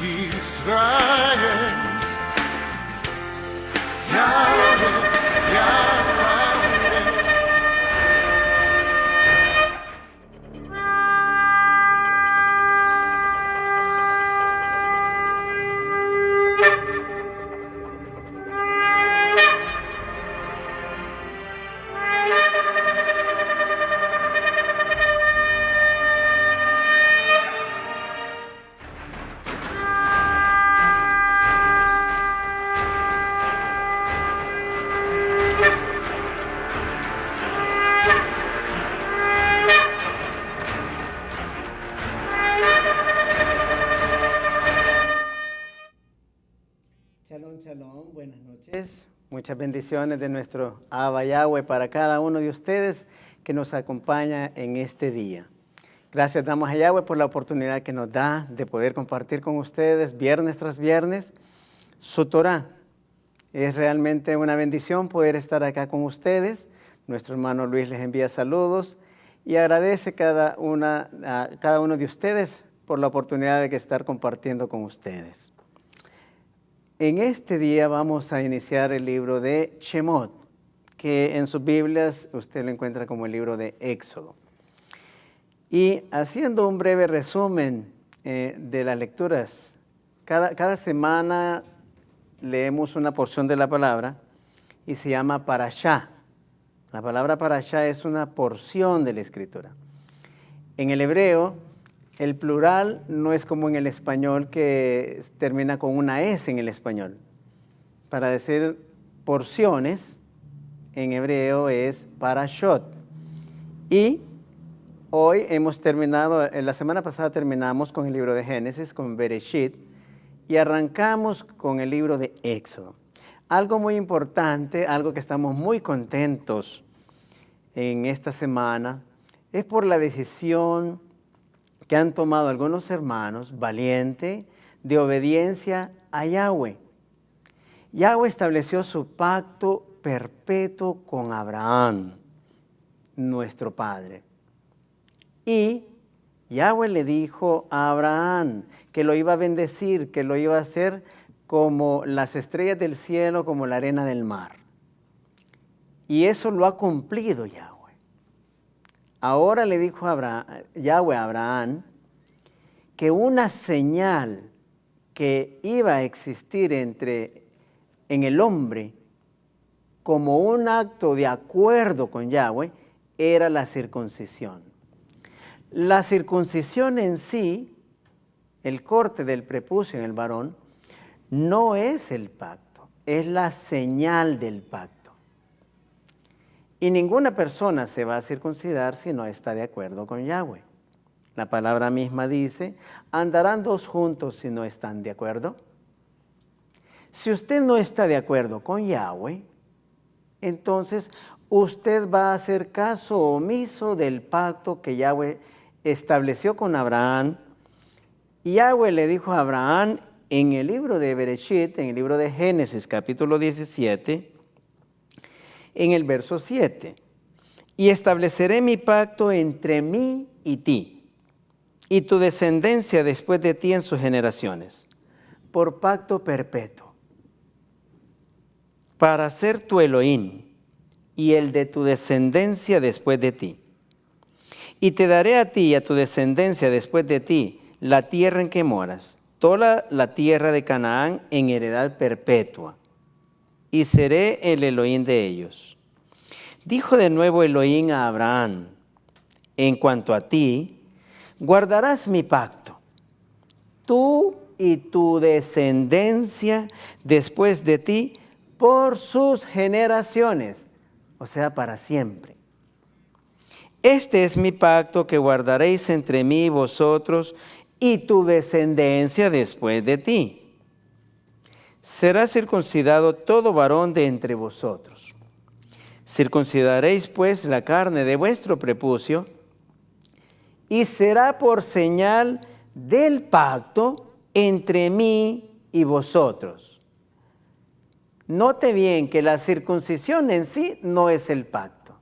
Israel. Yahweh, Yahweh. Shalom, shalom, buenas noches. Muchas bendiciones de nuestro Abba Yahweh para cada uno de ustedes que nos acompaña en este día. Gracias damos a Yahweh por la oportunidad que nos da de poder compartir con ustedes viernes tras viernes su Torah. Es realmente una bendición poder estar acá con ustedes. Nuestro hermano Luis les envía saludos y agradece a cada uno de ustedes por la oportunidad de estar compartiendo con ustedes. En este día vamos a iniciar el libro de Shemot, que en sus Biblias usted lo encuentra como el libro de Éxodo. Y haciendo un breve resumen de las lecturas, cada semana leemos una porción de la palabra y se llama Parashá. La palabra Parashá es una porción de la Escritura. En el hebreo, el plural no es como en el español que termina con una S en el español. Para decir porciones, en hebreo es parashot. Y hoy hemos terminado, la semana pasada terminamos con el libro de Génesis, con Bereshit, y arrancamos con el libro de Éxodo. Algo muy importante, algo que estamos muy contentos en esta semana, es por la decisión que han tomado algunos hermanos valiente de obediencia a Yahweh. Yahweh estableció su pacto perpetuo con Abraham, nuestro padre. Y Yahweh le dijo a Abraham que lo iba a bendecir, que lo iba a hacer como las estrellas del cielo, como la arena del mar. Y eso lo ha cumplido Yahweh. Ahora le dijo Yahweh a Abraham que una señal que iba a existir en el hombre como un acto de acuerdo con Yahweh era la circuncisión. La circuncisión en sí, el corte del prepucio en el varón, no es el pacto, es la señal del pacto. Y ninguna persona se va a circuncidar si no está de acuerdo con Yahweh. La palabra misma dice, ¿andarán dos juntos si no están de acuerdo? Si usted no está de acuerdo con Yahweh, entonces usted va a hacer caso omiso del pacto que Yahweh estableció con Abraham. Y Yahweh le dijo a Abraham en el libro de Bereshit, en el libro de Génesis, capítulo 17, en el verso 7, y estableceré mi pacto entre mí y ti, y tu descendencia después de ti en sus generaciones, por pacto perpetuo, para ser tu Elohim, y el de tu descendencia después de ti. Y te daré a ti y a tu descendencia después de ti la tierra en que moras, toda la tierra de Canaán en heredad perpetua, y seré el Elohim de ellos. Dijo de nuevo Elohim a Abraham, en cuanto a ti, guardarás mi pacto, tú y tu descendencia después de ti por sus generaciones, o sea, para siempre. Este es mi pacto que guardaréis entre mí y vosotros y tu descendencia después de ti. Será circuncidado todo varón de entre vosotros. Circuncidaréis pues la carne de vuestro prepucio, y será por señal del pacto entre mí y vosotros. Note bien que la circuncisión en sí no es el pacto.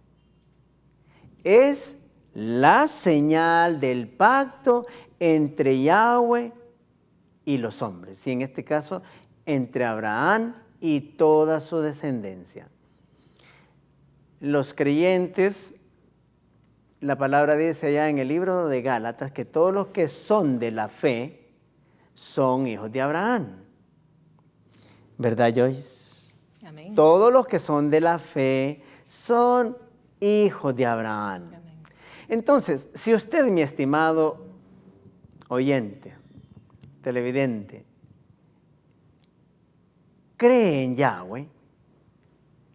Es la señal del pacto entre Yahweh y los hombres. Y en este caso, entre Abraham y toda su descendencia. Los creyentes, la palabra dice allá en el libro de Gálatas que todos los que son de la fe son hijos de Abraham. ¿Verdad, Joyce? Amén. Todos los que son de la fe son hijos de Abraham. Amén. Entonces, si usted, mi estimado oyente, televidente, cree en Yahweh,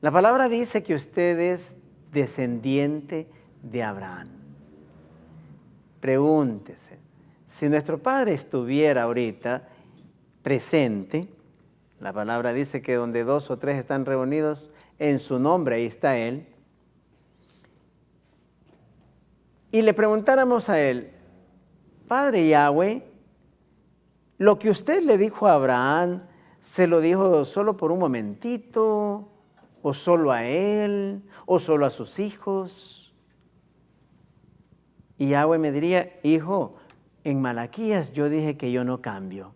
la palabra dice que usted es descendiente de Abraham. Pregúntese, si nuestro Padre estuviera ahorita presente, la palabra dice que donde 2 o 3 están reunidos en su nombre, ahí está Él, y le preguntáramos a Él, Padre Yahweh, lo que usted le dijo a Abraham, ¿se lo dijo solo por un momentito? ¿O solo a él? ¿O solo a sus hijos? Y Yahweh me diría, hijo, en Malaquías yo dije que yo no cambio.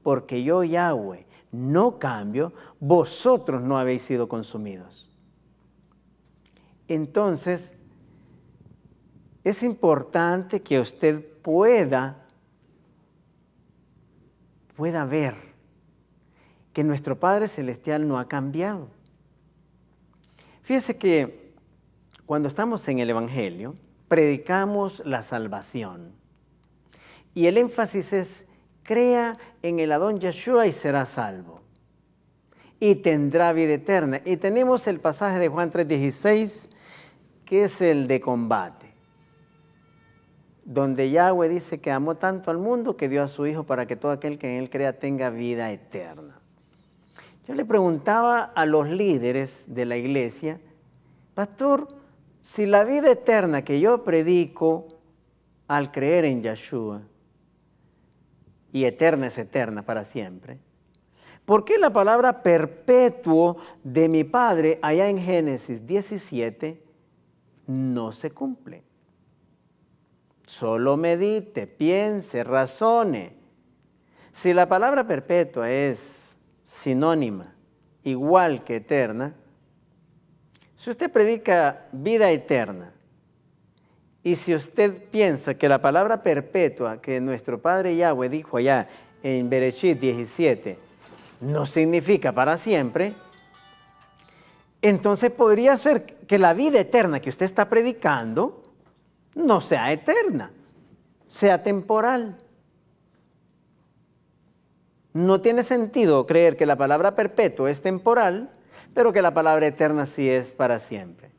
Porque yo, Yahweh, no cambio, vosotros no habéis sido consumidos. Entonces, es importante que usted pueda ver que nuestro Padre Celestial no ha cambiado. Fíjese que cuando estamos en el Evangelio, predicamos la salvación. Y el énfasis es, crea en el Adón Yeshua y será salvo. Y tendrá vida eterna. Y tenemos el pasaje de Juan 3:16, que es el de combate, donde Yahweh dice que amó tanto al mundo que dio a su Hijo para que todo aquel que en Él crea tenga vida eterna. Yo le preguntaba a los líderes de la iglesia, pastor, si la vida eterna que yo predico al creer en Yeshua, y eterna es eterna para siempre, ¿por qué la palabra perpetuo de mi Padre allá en Génesis 17 no se cumple? Solo medite, piense, razone. Si la palabra perpetua es sinónima, igual que eterna, si usted predica vida eterna y si usted piensa que la palabra perpetua que nuestro Padre Yahweh dijo allá en Bereshit 17 no significa para siempre, entonces podría ser que la vida eterna que usted está predicando no sea eterna, sea temporal. No tiene sentido creer que la palabra perpetuo es temporal, pero que la palabra eterna sí es para siempre.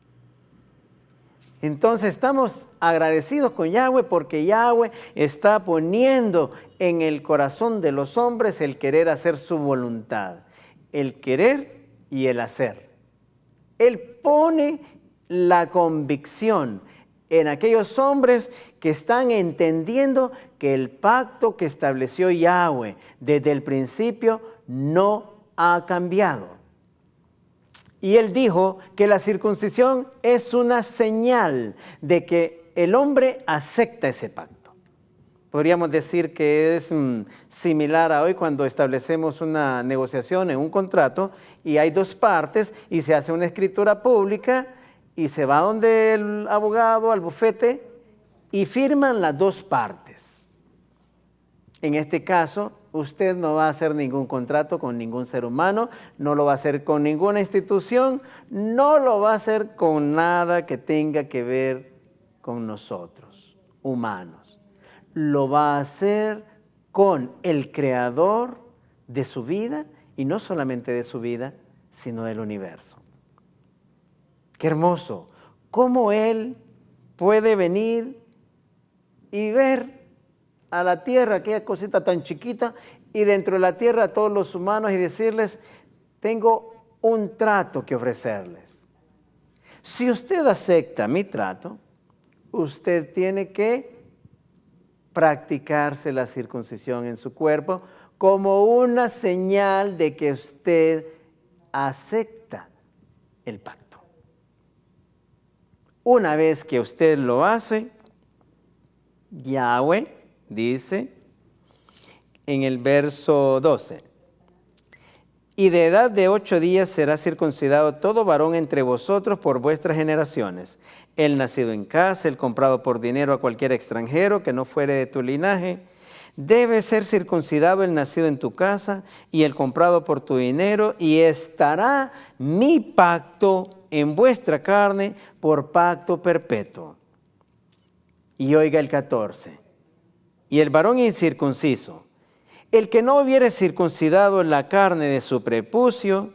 Entonces estamos agradecidos con Yahweh porque Yahweh está poniendo en el corazón de los hombres el querer hacer su voluntad, el querer y el hacer. Él pone la convicción en aquellos hombres que están entendiendo que el pacto que estableció Yahweh desde el principio no ha cambiado. Y él dijo que la circuncisión es una señal de que el hombre acepta ese pacto. Podríamos decir que es similar a hoy cuando establecemos una negociación en un contrato y hay 2 partes y se hace una escritura pública y se va donde el abogado, al bufete, y firman las 2 partes. En este caso, usted no va a hacer ningún contrato con ningún ser humano, no lo va a hacer con ninguna institución, no lo va a hacer con nada que tenga que ver con nosotros, humanos. Lo va a hacer con el creador de su vida, y no solamente de su vida, sino del universo. Qué hermoso, cómo Él puede venir y ver a la tierra, aquella cosita tan chiquita, y dentro de la tierra a todos los humanos y decirles, tengo un trato que ofrecerles. Si usted acepta mi trato, usted tiene que practicarse la circuncisión en su cuerpo como una señal de que usted acepta el pacto. Una vez que usted lo hace, Yahweh dice en el verso 12. Y de edad de 8 días será circuncidado todo varón entre vosotros por vuestras generaciones. El nacido en casa, el comprado por dinero a cualquier extranjero que no fuere de tu linaje. Debe ser circuncidado el nacido en tu casa y el comprado por tu dinero, y estará mi pacto en vuestra carne por pacto perpetuo. Y oiga el 14. Y el varón incircunciso, el que no hubiere circuncidado la carne de su prepucio,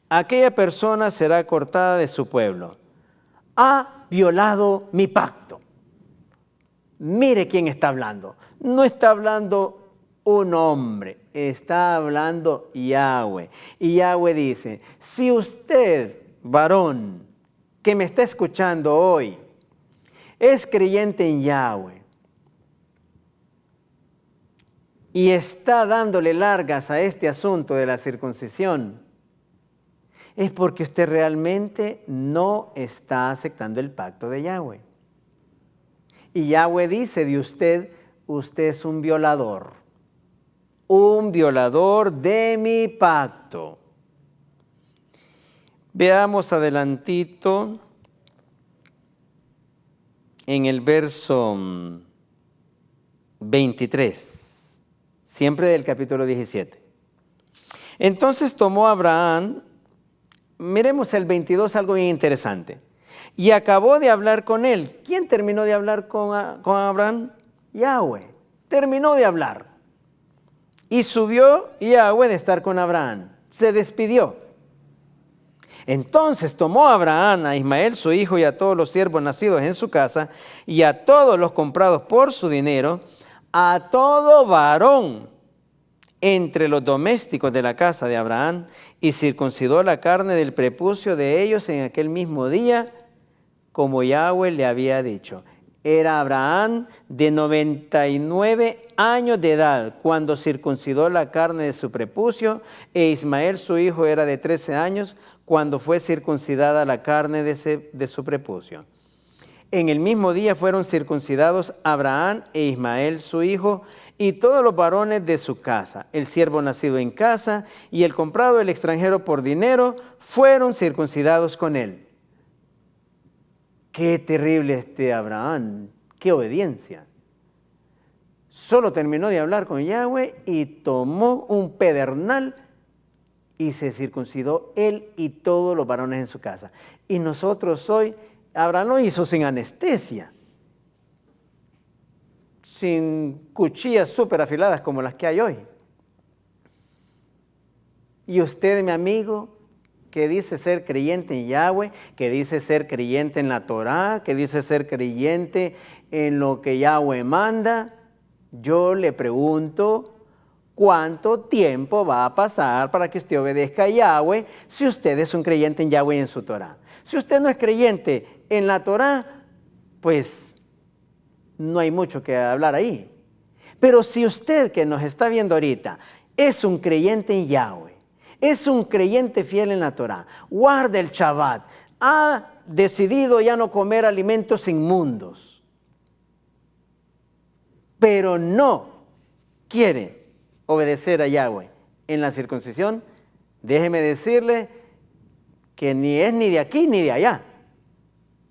aquella persona será cortada de su pueblo. Ha violado mi pacto. Mire quién está hablando. No está hablando un hombre, está hablando Yahweh. Y Yahweh dice, si usted, varón, que me está escuchando hoy, es creyente en Yahweh y está dándole largas a este asunto de la circuncisión, es porque usted realmente no está aceptando el pacto de Yahweh. Y Yahweh dice de usted, usted es un violador de mi pacto. Veamos adelantito en el verso 23, siempre del capítulo 17. Entonces tomó Abraham, miremos el 22, algo bien interesante. Y acabó de hablar con él. ¿Quién terminó de hablar con Abraham? Yahweh. Terminó de hablar. Y subió Yahweh de estar con Abraham. Se despidió. Entonces tomó Abraham a Ismael su hijo y a todos los siervos nacidos en su casa y a todos los comprados por su dinero, a todo varón entre los domésticos de la casa de Abraham, y circuncidó la carne del prepucio de ellos en aquel mismo día, como Yahweh le había dicho. Era Abraham de 99 años de edad cuando circuncidó la carne de su prepucio, e Ismael su hijo era de 13 años cuando fue circuncidada la carne de su prepucio. En el mismo día fueron circuncidados Abraham e Ismael su hijo y todos los varones de su casa, el siervo nacido en casa y el comprado del extranjero por dinero, fueron circuncidados con él. Qué terrible este Abraham, qué obediencia. Solo terminó de hablar con Yahweh y tomó un pedernal y se circuncidó él y todos los varones en su casa. Y nosotros hoy, Abraham lo hizo sin anestesia, sin cuchillas súper afiladas como las que hay hoy. Y usted, mi amigo, que dice ser creyente en Yahweh, que dice ser creyente en la Torá, que dice ser creyente en lo que Yahweh manda, yo le pregunto, ¿cuánto tiempo va a pasar para que usted obedezca a Yahweh si usted es un creyente en Yahweh y en su Torá? Si usted no es creyente en la Torá, pues no hay mucho que hablar ahí. Pero si usted que nos está viendo ahorita es un creyente en Yahweh, es un creyente fiel en la Torá, guarda el Shabbat, ha decidido ya no comer alimentos inmundos, pero no quiere obedecer a Yahweh en la circuncisión, déjeme decirle que ni es ni de aquí ni de allá,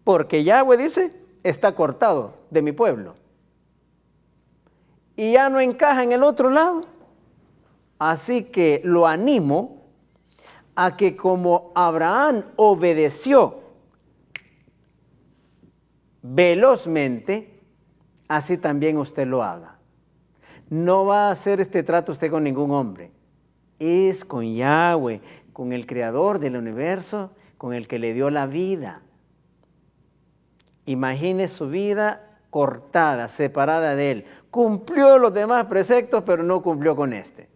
porque Yahweh dice, está cortado de mi pueblo y ya no encaja en el otro lado. Así que lo animo a que como Abraham obedeció velozmente, así también usted lo haga. No va a hacer este trato usted con ningún hombre. Es con Yahweh, con el creador del universo, con el que le dio la vida. Imagine su vida cortada, separada de él. Cumplió los demás preceptos, pero no cumplió con este.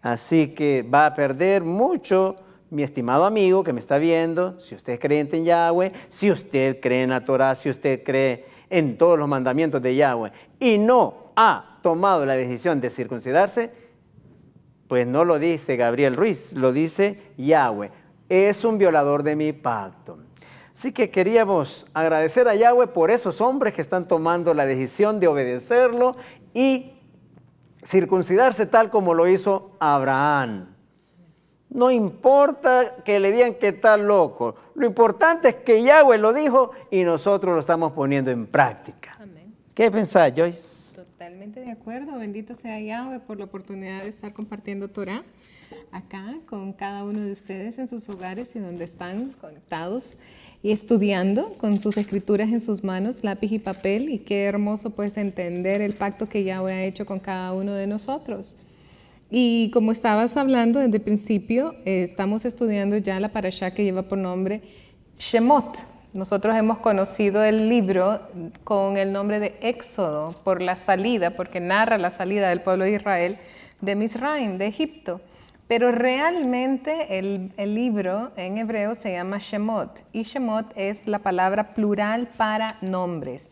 Así que va a perder mucho, mi estimado amigo que me está viendo, si usted es creyente en Yahweh, si usted cree en la Torá, si usted cree en todos los mandamientos de Yahweh y no ha tomado la decisión de circuncidarse, pues no lo dice Gabriel Ruiz, lo dice Yahweh. Es un violador de mi pacto. Así que queríamos agradecer a Yahweh por esos hombres que están tomando la decisión de obedecerlo y circuncidarse tal como lo hizo Abraham. No importa que le digan que está loco. Lo importante es que Yahweh lo dijo y nosotros lo estamos poniendo en práctica. Amén. ¿Qué pensás, Joyce? Totalmente de acuerdo. Bendito sea Yahweh por la oportunidad de estar compartiendo Torah acá con cada uno de ustedes en sus hogares y donde están conectados y estudiando con sus escrituras en sus manos, lápiz y papel. Y qué hermoso pues entender el pacto que Yahweh ha hecho con cada uno de nosotros. Y como estabas hablando desde el principio, estamos estudiando ya la parashá que lleva por nombre Shemot. Nosotros hemos conocido el libro con el nombre de Éxodo por la salida, porque narra la salida del pueblo de Israel de Misraim, de Egipto. Pero realmente el libro en hebreo se llama Shemot, y Shemot es la palabra plural para nombres.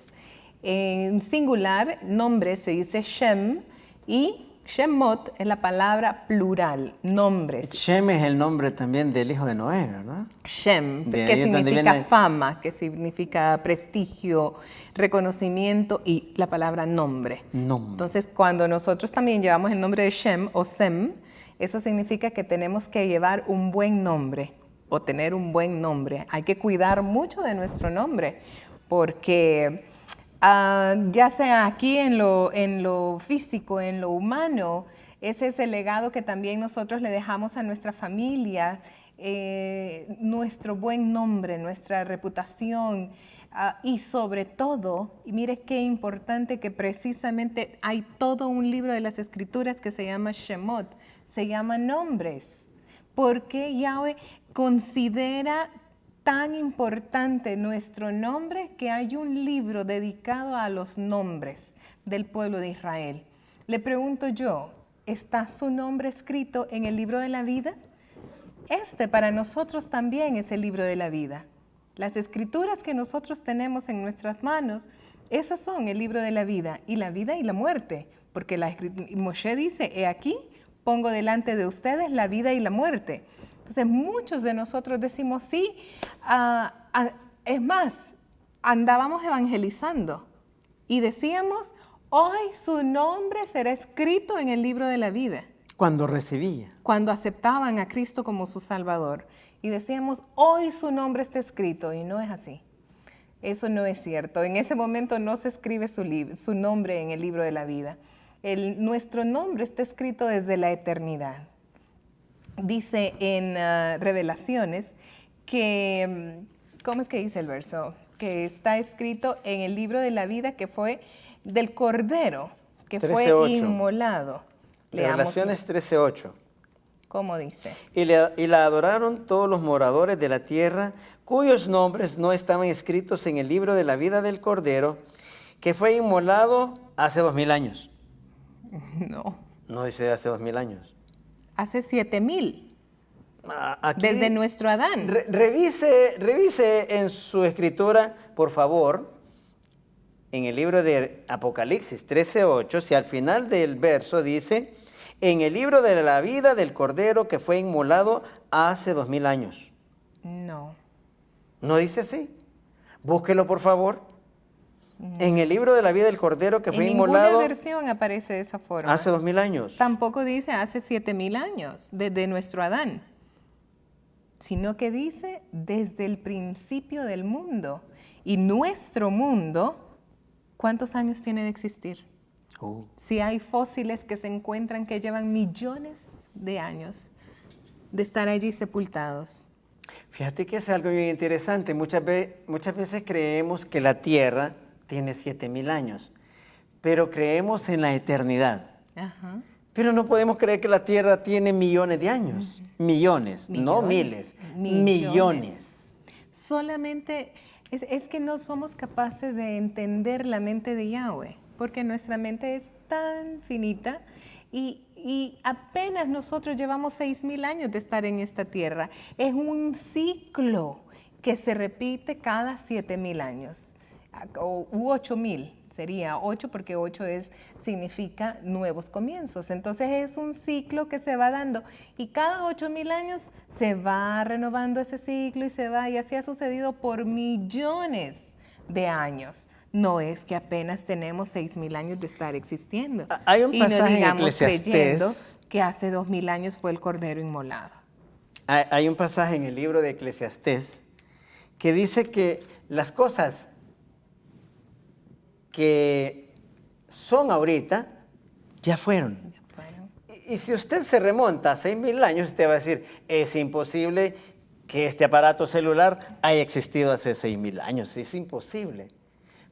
En singular, nombres se dice Shem, y Shemot es la palabra plural, nombres. Shem es el nombre también del hijo de Noé, ¿verdad? Shem, De que ahí es donde significa viene- fama, que significa prestigio, reconocimiento, y la palabra nombre. Nombre. Entonces, cuando nosotros también llevamos el nombre de Shem o Sem, eso significa que tenemos que llevar un buen nombre o tener un buen nombre. Hay que cuidar mucho de nuestro nombre porque ya sea aquí en lo físico, en lo humano, ese es el legado que también nosotros le dejamos a nuestra familia, nuestro buen nombre, nuestra reputación. Y sobre todo, y mire qué importante que precisamente hay todo un libro de las Escrituras que se llama Shemot, se llama nombres, porque Yahweh considera tan importante nuestro nombre que hay un libro dedicado a los nombres del pueblo de Israel. Le pregunto yo, ¿está su nombre escrito en el libro de la vida? Este para nosotros también es el libro de la vida. Las escrituras que nosotros tenemos en nuestras manos, esas son el libro de la vida y la muerte, porque Moshe dice, he aquí, pongo delante de ustedes la vida y la muerte. Entonces muchos de nosotros decimos, sí, es más, andábamos evangelizando y decíamos, hoy su nombre será escrito en el libro de la vida. Cuando recibía. Cuando aceptaban a Cristo como su Salvador. Y decíamos, hoy su nombre está escrito, y no es así. Eso no es cierto. En ese momento no se escribe su nombre en el libro de la vida. Nuestro nombre está escrito desde la eternidad. Dice en Revelaciones que, ¿cómo es que dice el verso? Que está escrito en el libro de la vida que fue del Cordero, que 13:8. fue inmolado. Revelaciones 13:8. ¿Cómo dice? Y la adoraron todos los moradores de la tierra, cuyos nombres no estaban escritos en el libro de la vida del Cordero, que fue inmolado hace 2000 años. No. No dice hace 2000 años. Hace 7000. Aquí, Desde nuestro Adán. revise en su escritura, por favor, en el libro de Apocalipsis 13:8, si al final del verso dice, en el libro de la vida del Cordero que fue inmolado hace 2000 años. No. ¿No dice así? Búsquelo, por favor. En el libro de la vida del Cordero que fue En inmolado ninguna versión aparece de esa forma. hace 2000 años. Tampoco dice hace 7000 años, desde nuestro Adán. Sino que dice desde el principio del mundo. Y nuestro mundo, ¿cuántos años tiene de existir? Si hay fósiles que se encuentran que llevan millones de años de estar allí sepultados. Fíjate que es algo bien interesante. Muchas veces creemos que la Tierra tiene 7000 años, pero creemos en la eternidad. Ajá. Pero no podemos creer que la Tierra tiene millones de años. Millones, no miles. Millones. Solamente es que no somos capaces de entender la mente de Yahweh, porque nuestra mente es tan finita y apenas nosotros llevamos 6000 años de estar en esta tierra. Es un ciclo que se repite cada 7000 años, u 8000. Sería 8 porque 8 significa nuevos comienzos. Entonces es un ciclo que se va dando y cada 8000 años se va renovando ese ciclo y se va, y así ha sucedido por millones de años. no es que apenas tenemos 6,000 años de estar existiendo. Hay un y no pasaje en digamos creyendo Eclesiastés. que hace 2,000 años fue el Cordero inmolado. Hay un pasaje en el libro de Eclesiastés que dice que las cosas que son ahorita ya fueron. Bueno, Y si usted se remonta a 6,000 años, usted va a decir, es imposible que este aparato celular haya existido hace 6,000 años. Es imposible.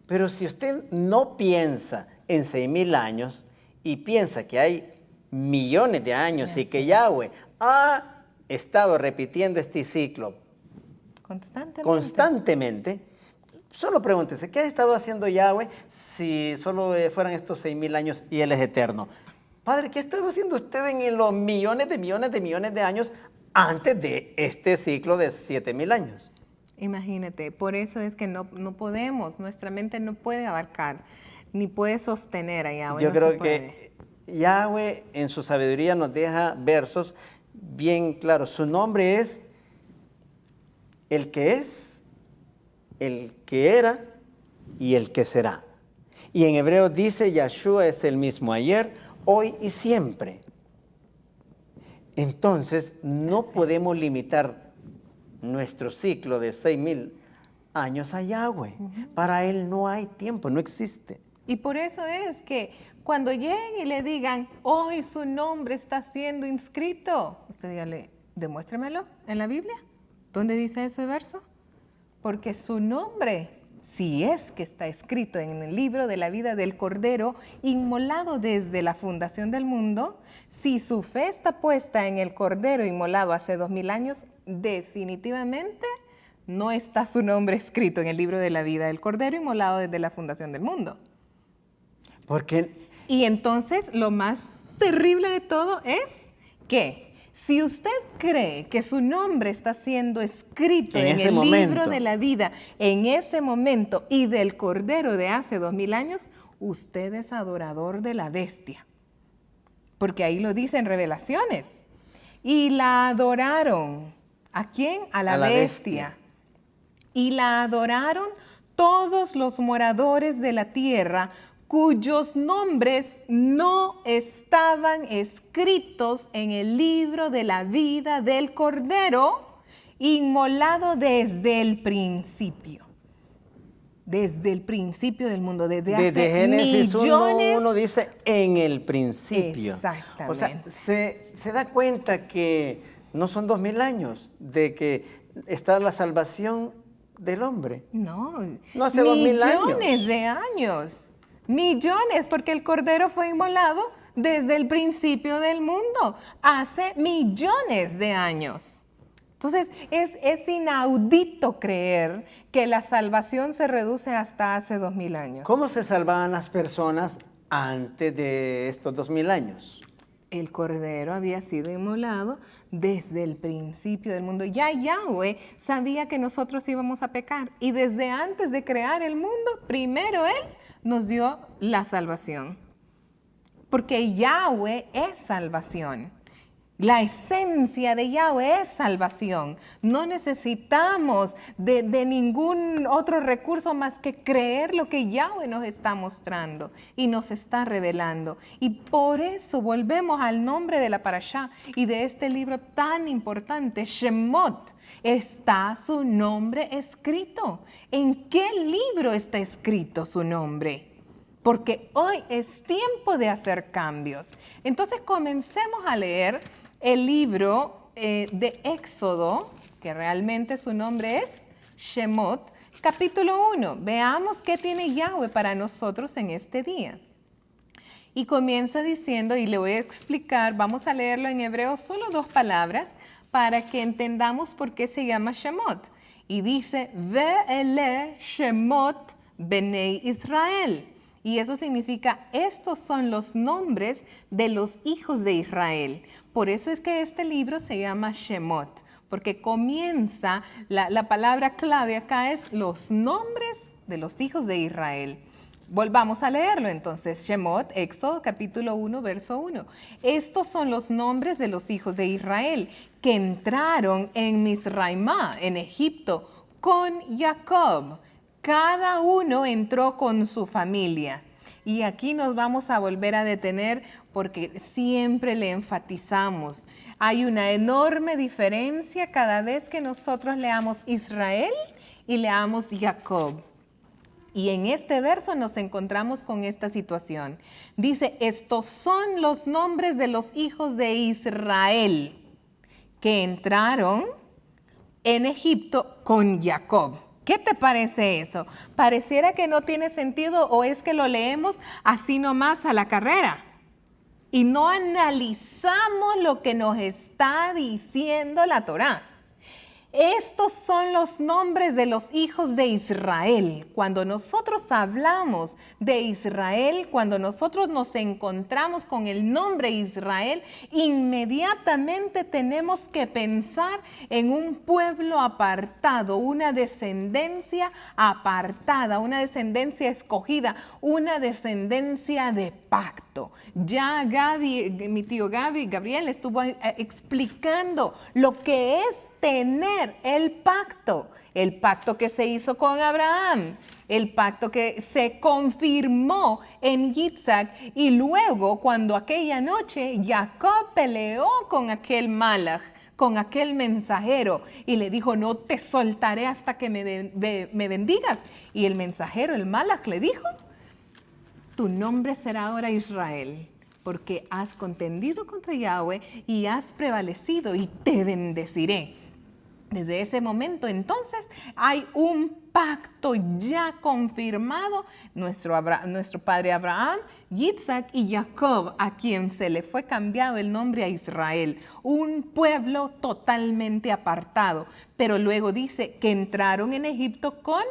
Pero si usted no piensa en 6,000 años y piensa que hay millones de años y que Yahweh ha estado repitiendo este ciclo constantemente, solo pregúntese, ¿qué ha estado haciendo Yahweh si solo fueran estos 6,000 años y Él es eterno? Padre, ¿qué ha estado haciendo usted en los millones de años antes de este ciclo de 7,000 años? Imagínate, por eso es que no podemos, nuestra mente no puede abarcar, ni puede sostener a Yahweh. Yo no creo se puede. que Yahweh en su sabiduría nos deja versos bien claros. Su nombre es el que es, el que era y el que será. Y en hebreo dice, Yahshua es el mismo ayer, hoy y siempre. Entonces, no podemos limitar nuestro ciclo de 6,000 años a Yahweh. Para Él no hay tiempo, no existe. Y por eso es que cuando lleguen y le digan, hoy su nombre está siendo inscrito, usted dígale, demuéstremelo en la Biblia. ¿Dónde dice ese verso? Porque su nombre, si es que está escrito en el libro de la vida del Cordero, inmolado desde la fundación del mundo, si su fe está puesta en el Cordero inmolado hace 2,000 años, definitivamente no está su nombre escrito en el libro de la vida del Cordero inmolado desde la fundación del mundo. Porque Y entonces lo más terrible de todo es que si usted cree que su nombre está siendo escrito En en ese el momento. libro de la vida en ese momento y del Cordero de hace 2,000 años, usted es adorador de la bestia. Porque ahí lo dice en Revelaciones. Y la adoraron. ¿A quién? A la bestia. Y la adoraron todos los moradores de la tierra, cuyos nombres no estaban escritos en el libro de la vida del Cordero, inmolado desde el principio. Desde el principio del mundo, desde hace Génesis millones. 1 dice en el principio. Exactamente. O sea, se da cuenta que no son 2,000 años de que está la salvación del hombre. No, No hace 2,000 años. millones de años. Millones, porque el Cordero fue inmolado desde el principio del mundo, hace millones de años. Entonces, es inaudito creer que la salvación se reduce hasta hace 2,000 años. ¿Cómo se salvaban las personas antes de estos 2,000 años? El Cordero había sido inmolado desde el principio del mundo. Ya Yahweh sabía que nosotros íbamos a pecar. Y desde antes de crear el mundo, primero Él nos dio la salvación. Porque Yahweh es salvación. La esencia de Yahweh es salvación. No necesitamos de ningún otro recurso más que creer lo que Yahweh nos está mostrando y nos está revelando. Y por eso volvemos al nombre de la parashá y de este libro tan importante, Shemot. Está su nombre escrito. ¿En qué libro está escrito su nombre? Porque hoy es tiempo de hacer cambios. Entonces comencemos a leer el libro de Éxodo, que realmente su nombre es Shemot, capítulo 1. Veamos qué tiene Yahweh para nosotros en este día. Y comienza diciendo, y le voy a explicar, vamos a leerlo en hebreo, solo 2 palabras, para que entendamos por qué se llama Shemot. Y dice, Ve'ele Shemot Benei Israel. Y eso significa, estos son los nombres de los hijos de Israel. Por eso es que este libro se llama Shemot, porque comienza, la palabra clave acá es los nombres de los hijos de Israel. Volvamos a leerlo entonces, Shemot, Éxodo capítulo 1, verso 1. Estos son los nombres de los hijos de Israel que entraron en Misraimá, en Egipto, con Jacob. Cada uno entró con su familia. Y aquí nos vamos a volver a detener porque siempre le enfatizamos. Hay una enorme diferencia cada vez que nosotros leamos Israel y leamos Jacob. Y en este verso nos encontramos con esta situación. Dice, estos son los nombres de los hijos de Israel que entraron en Egipto con Jacob. ¿Qué te parece eso? Pareciera que no tiene sentido o es que lo leemos así nomás a la carrera y no analizamos lo que nos está diciendo la Torá. Estos son los nombres de los hijos de Israel. Cuando nosotros hablamos de Israel, cuando nosotros nos encontramos con el nombre Israel, inmediatamente tenemos que pensar en un pueblo apartado, una descendencia apartada, una descendencia escogida, una descendencia de pacto. Ya mi tío Gabriel estuvo explicando lo que es tener el pacto que se hizo con Abraham, el pacto que se confirmó en Yitzhak y luego cuando aquella noche Jacob peleó con aquel malach, con aquel mensajero y le dijo, no te soltaré hasta que me bendigas. Y el mensajero, el malach, le dijo, tu nombre será ahora Israel, porque has contendido contra Yahweh y has prevalecido y te bendeciré. Desde ese momento, entonces, hay un pacto ya confirmado, nuestro padre Abraham, Yitzhak y Jacob, a quien se le fue cambiado el nombre a Israel, un pueblo totalmente apartado. Pero luego dice que entraron en Egipto con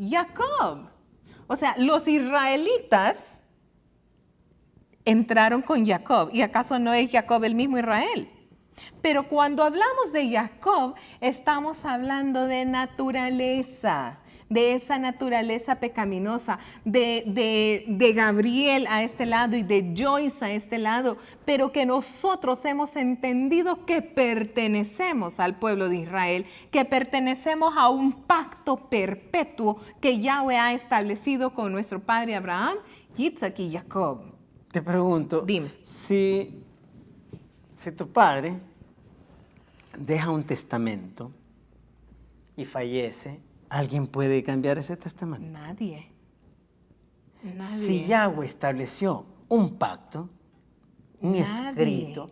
Jacob. O sea, los israelitas entraron con Jacob. ¿Y acaso no es Jacob el mismo Israel? Pero cuando hablamos de Jacob, estamos hablando de naturaleza, de esa naturaleza pecaminosa, de Gabriel a este lado y de Joyce a este lado, pero que nosotros hemos entendido que pertenecemos al pueblo de Israel, que pertenecemos a un pacto perpetuo que Yahweh ha establecido con nuestro padre Abraham, Yitzhak y Jacob. Te pregunto, Dime. Si tu padre deja un testamento y fallece, ¿alguien puede cambiar ese testamento? Nadie. Si Yahweh estableció un pacto, un escrito,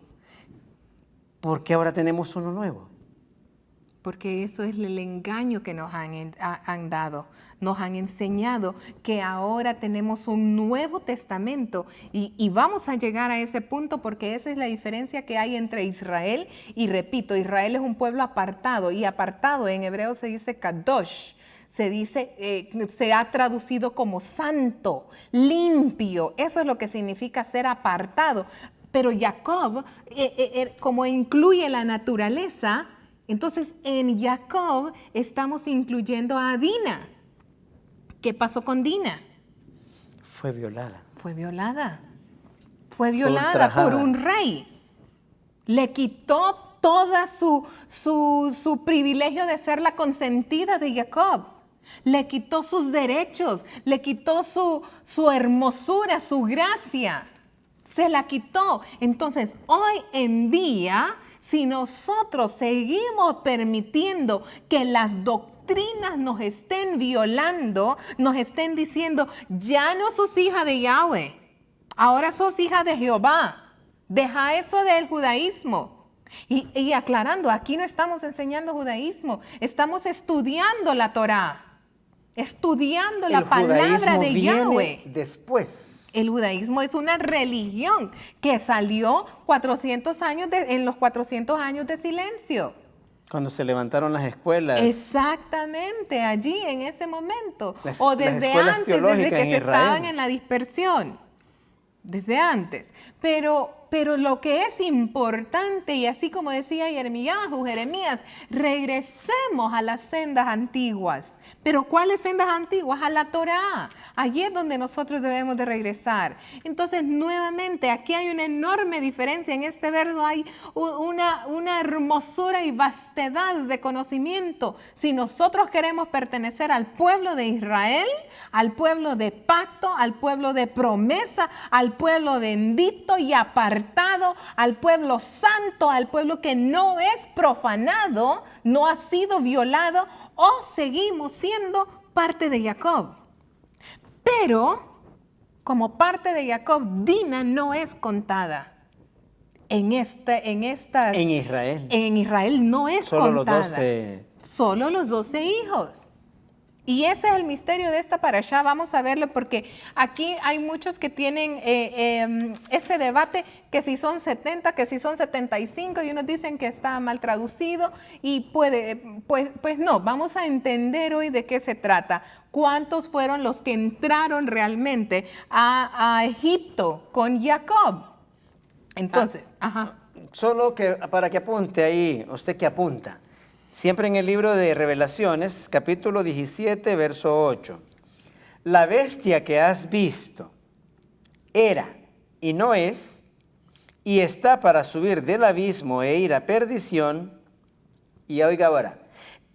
¿por qué ahora tenemos uno nuevo? Porque eso es el engaño que nos han dado. Nos han enseñado que ahora tenemos un nuevo testamento y vamos a llegar a ese punto porque esa es la diferencia que hay entre Israel y, repito, Israel es un pueblo apartado y apartado en hebreo se dice kadosh. Se ha traducido como santo, limpio. Eso es lo que significa ser apartado. Pero Jacob, como incluye la naturaleza, entonces en Jacob estamos incluyendo a Dina. ¿Qué pasó con Dina? Fue violada. Fue violada. Fue violada por un rey. Le quitó toda su privilegio de ser la consentida de Jacob. Le quitó sus derechos, le quitó su hermosura, su gracia. Se la quitó. Entonces, hoy en día, si nosotros seguimos permitiendo que las doctrinas nos estén violando, nos estén diciendo, ya no sos hija de Yahweh, ahora sos hija de Jehová. Deja eso del judaísmo. Y aclarando, aquí no estamos enseñando judaísmo, estamos estudiando la Torá. Estudiando la palabra de Yahweh. Después. El judaísmo es una religión que salió en los 400 años de silencio. Cuando se levantaron las escuelas. Exactamente, allí en ese momento. O desde antes, desde que se estaban en la dispersión. Desde antes. Pero lo que es importante, y así como decía Jeremías, regresemos a las sendas antiguas. ¿Pero cuáles sendas antiguas? A la Torá. Allí es donde nosotros debemos de regresar. Entonces, nuevamente, aquí hay una enorme diferencia. En este verso hay una hermosura y vastedad de conocimiento. Si nosotros queremos pertenecer al pueblo de Israel, al pueblo de pacto, al pueblo de promesa, al pueblo bendito y apartado, al pueblo santo, al pueblo que no es profanado, no ha sido violado, o seguimos siendo parte de Jacob. Pero, como parte de Jacob, Dina no es contada. En Israel. En Israel no es Solo contada. los 12. Solo los 12 hijos. Y ese es el misterio de esta parashá. Vamos a verlo porque aquí hay muchos que tienen ese debate que si son 70, que si son 75 y unos dicen que está mal traducido y pues no, vamos a entender hoy de qué se trata. ¿Cuántos fueron los que entraron realmente a Egipto con Jacob? Entonces, Solo que para que apunte ahí, usted que apunta. Siempre en el libro de Revelaciones, capítulo 17, verso 8. La bestia que has visto era y no es, y está para subir del abismo e ir a perdición. Y oiga ahora,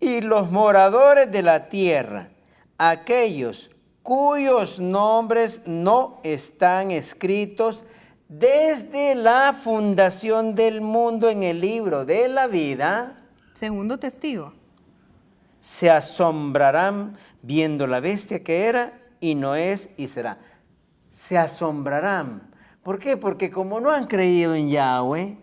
y los moradores de la tierra, aquellos cuyos nombres no están escritos desde la fundación del mundo en el libro de la vida, segundo testigo, se asombrarán viendo la bestia que era y no es y será. Se asombrarán. ¿Por qué? Porque como no han creído en Yahweh,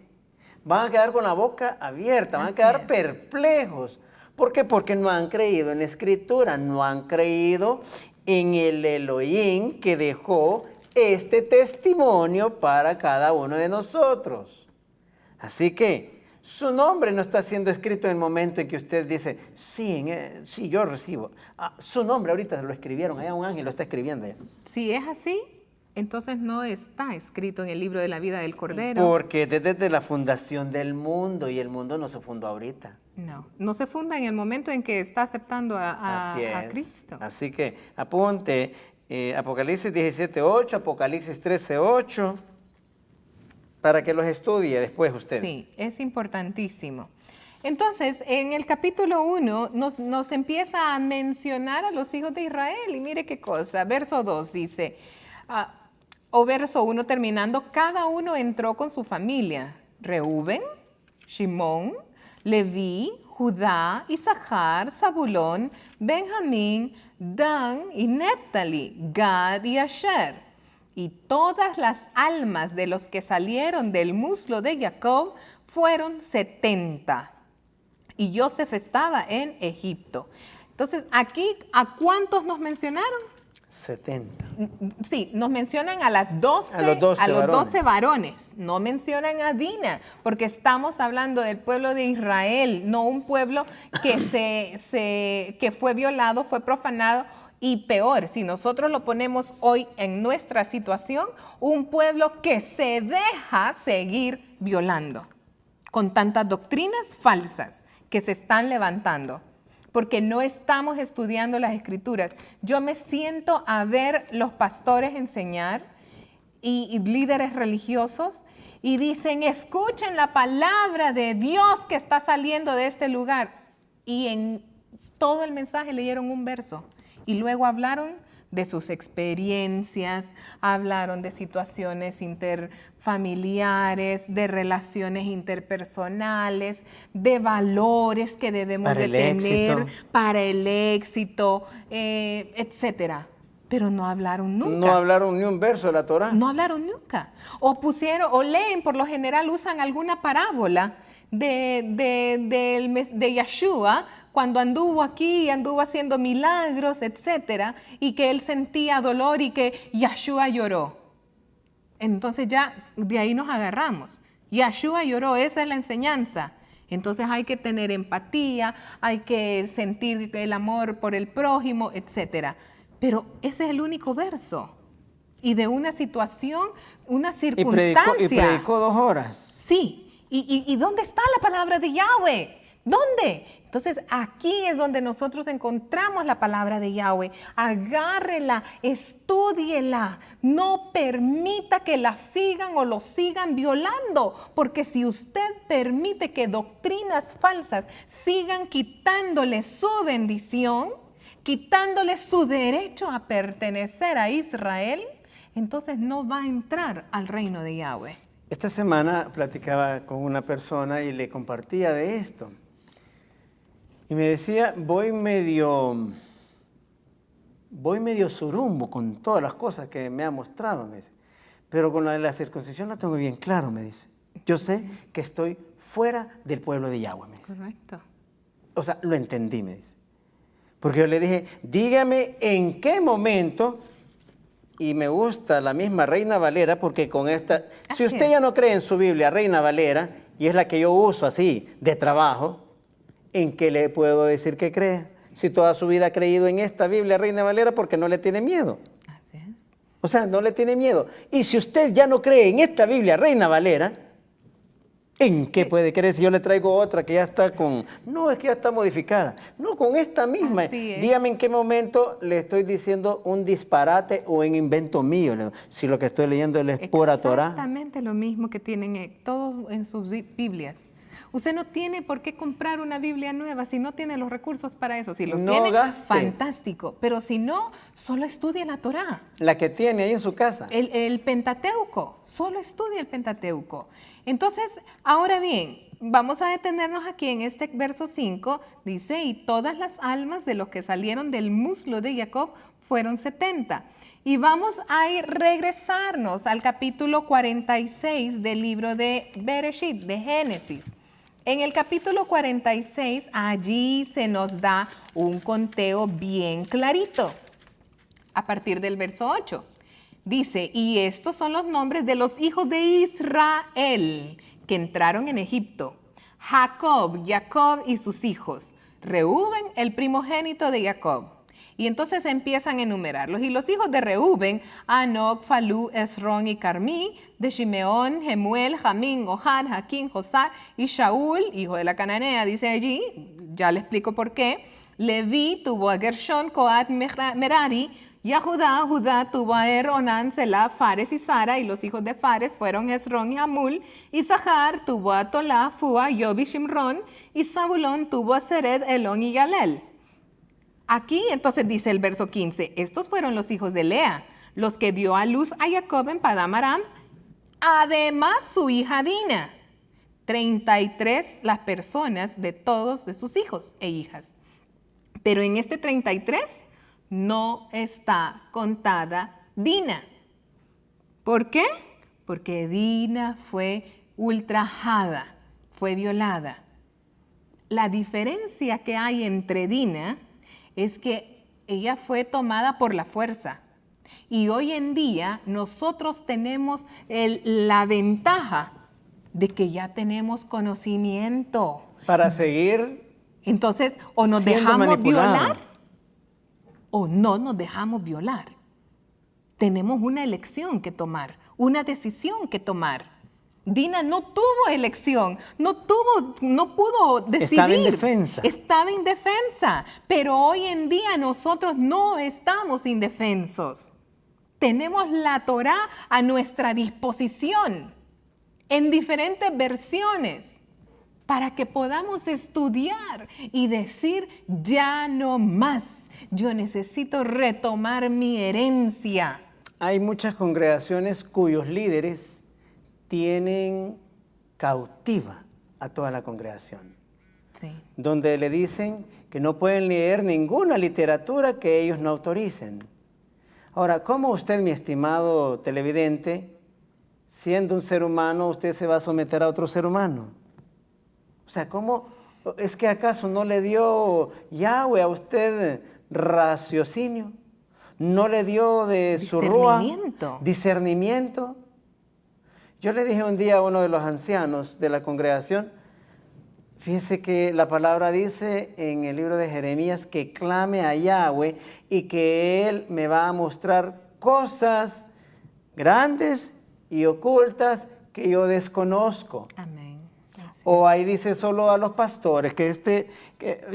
van a quedar con la boca abierta, van a quedar perplejos. ¿Por qué? Porque no han creído en la Escritura, no han creído en el Elohim que dejó este testimonio para cada uno de nosotros. Así que su nombre no está siendo escrito en el momento en que usted dice, sí, yo recibo. Su nombre ahorita lo escribieron, allá un ángel lo está escribiendo ya. Si es así, entonces no está escrito en el libro de la vida del Cordero. Porque desde la fundación del mundo, y el mundo no se fundó ahorita. No se funda en el momento en que está aceptando a Cristo. Así que apunte Apocalipsis 17:8, Apocalipsis 13:8. Para que los estudie después usted. Sí, es importantísimo. Entonces, en el capítulo 1 nos empieza a mencionar a los hijos de Israel. Y mire qué cosa. Verso 2 dice, o verso 1 terminando, cada uno entró con su familia. Reúben, Shimón, Leví, Judá, Isachar, Zabulón, Benjamín, Dan y Neptali, Gad y Asher. Y todas las almas de los que salieron del muslo de Jacob fueron 70. Y Joseph estaba en Egipto. Entonces, aquí, ¿a cuántos nos mencionaron? 70. Sí, nos mencionan a los 12 varones. No mencionan a Dina, porque estamos hablando del pueblo de Israel, no un pueblo que fue violado, fue profanado. Y peor, si nosotros lo ponemos hoy en nuestra situación, un pueblo que se deja seguir violando con tantas doctrinas falsas que se están levantando, porque no estamos estudiando las Escrituras. Yo me siento a ver los pastores enseñar y líderes religiosos y dicen, escuchen la palabra de Dios que está saliendo de este lugar. Y en todo el mensaje leyeron un verso. Y luego hablaron de sus experiencias, hablaron de situaciones interfamiliares, de relaciones interpersonales, de valores que debemos de tener para el éxito, etcétera. Pero no hablaron nunca. No hablaron ni un verso de la Torá. No hablaron nunca. O leen, por lo general usan alguna parábola de Yeshua, cuando anduvo aquí, anduvo haciendo milagros, etcétera, y que él sentía dolor y que Yeshua lloró. Entonces ya de ahí nos agarramos. Yeshua lloró, esa es la enseñanza. Entonces hay que tener empatía, hay que sentir el amor por el prójimo, etcétera. Pero ese es el único verso. y de una situación, una Y circunstancia. predicó 2 horas. Sí. ¿Y dónde está la palabra de Yahweh? ¿Dónde? Entonces aquí es donde nosotros encontramos la palabra de Yahweh. Agárrela, estúdiela. No permita que la sigan o lo sigan violando. Porque si usted permite que doctrinas falsas sigan quitándole su bendición, quitándole su derecho a pertenecer a Israel, entonces no va a entrar al reino de Yahweh. Esta semana platicaba con una persona y le compartía de esto. Y me decía, voy medio surumbo con todas las cosas que me ha mostrado, me dice. Pero con la circuncisión la tengo bien claro, me dice. Yo sé que estoy fuera del pueblo de Yahweh, me dice. Correcto. O sea, lo entendí, me dice. Porque yo le dije, dígame en qué momento, y me gusta la misma Reina Valera, porque con esta, si usted ya no cree en su Biblia, Reina Valera, y es la que yo uso así, de trabajo, ¿en qué le puedo decir que cree? Si toda su vida ha creído en esta Biblia, Reina Valera, porque no le tiene miedo. Así es. O sea, no le tiene miedo. Y si usted ya no cree en esta Biblia, Reina Valera, ¿en qué puede creer si yo le traigo otra que ya está con... No, es que ya está modificada. No, con esta misma. Así es. Dígame en qué momento le estoy diciendo un disparate o un invento mío. Si lo que estoy leyendo es pura Torah. Exactamente lo mismo que tienen todos en sus Biblias. Usted no tiene por qué comprar una Biblia nueva si no tiene los recursos para eso. Si los No tiene, gaste. fantástico. Pero si no, solo estudie la Torá. La que tiene ahí en su casa. El Pentateuco, solo estudia el Pentateuco. Entonces, ahora bien, vamos a detenernos aquí en este verso 5. Dice, y todas las almas de los que salieron del muslo de Jacob fueron 70. Y vamos a regresarnos al capítulo 46 del libro de Bereshit, de Génesis. En el capítulo 46, allí se nos da un conteo bien clarito, a partir del verso 8. Dice, y estos son los nombres de los hijos de Israel que entraron en Egipto. Jacob y sus hijos. Reuben, el primogénito de Jacob. Y entonces empiezan a enumerarlos. Y los hijos de Reuben, Anoc, Falú, Esrón y Carmí, de Shimeón, Jemuel, Jamín, Ohad, Jaquín, Josar y Shaul, hijo de la cananea, dice allí, ya le explico por qué. Leví tuvo a Gershón, Coat, Merari, y a Judá tuvo a Onán, Selah, Fares y Sara, y los hijos de Fares fueron Esrón y Hamul, y Zahar tuvo a Tolá, Fua, Yob y Shimrón, y Zabulón tuvo a Sered, Elón y Galel. Aquí entonces dice el verso 15, estos fueron los hijos de Lea, los que dio a luz a Jacob en Padán Aram, además su hija Dina, 33 las personas de todos de sus hijos e hijas. Pero en este 33 no está contada Dina. ¿Por qué? Porque Dina fue ultrajada, fue violada. La diferencia que hay entre Dina es que ella fue tomada por la fuerza. Y hoy en día nosotros tenemos la ventaja de que ya tenemos conocimiento. Para seguir. Entonces, o nos siendo dejamos manipulado. violar o no nos dejamos violar. Tenemos una elección que tomar, una decisión que tomar. Dina no tuvo elección, no pudo decidir. Estaba indefensa. Estaba indefensa, pero hoy en día nosotros no estamos indefensos. Tenemos la Torá a nuestra disposición en diferentes versiones para que podamos estudiar y decir, ya no más, yo necesito retomar mi herencia. Hay muchas congregaciones cuyos líderes tienen cautiva a toda la congregación, Sí. donde le dicen que no pueden leer ninguna literatura que ellos no autoricen. Ahora, ¿cómo usted, mi estimado televidente, siendo un ser humano, usted se va a someter a otro ser humano? O sea, ¿cómo? ¿Es que acaso no le dio Yahweh a usted raciocinio? ¿No le dio de su rúa discernimiento? Yo le dije un día a uno de los ancianos de la congregación, fíjese que la palabra dice en el libro de Jeremías que clame a Yahweh y que Él me va a mostrar cosas grandes y ocultas que yo desconozco. Amén. Gracias. O ahí dice solo a los pastores, que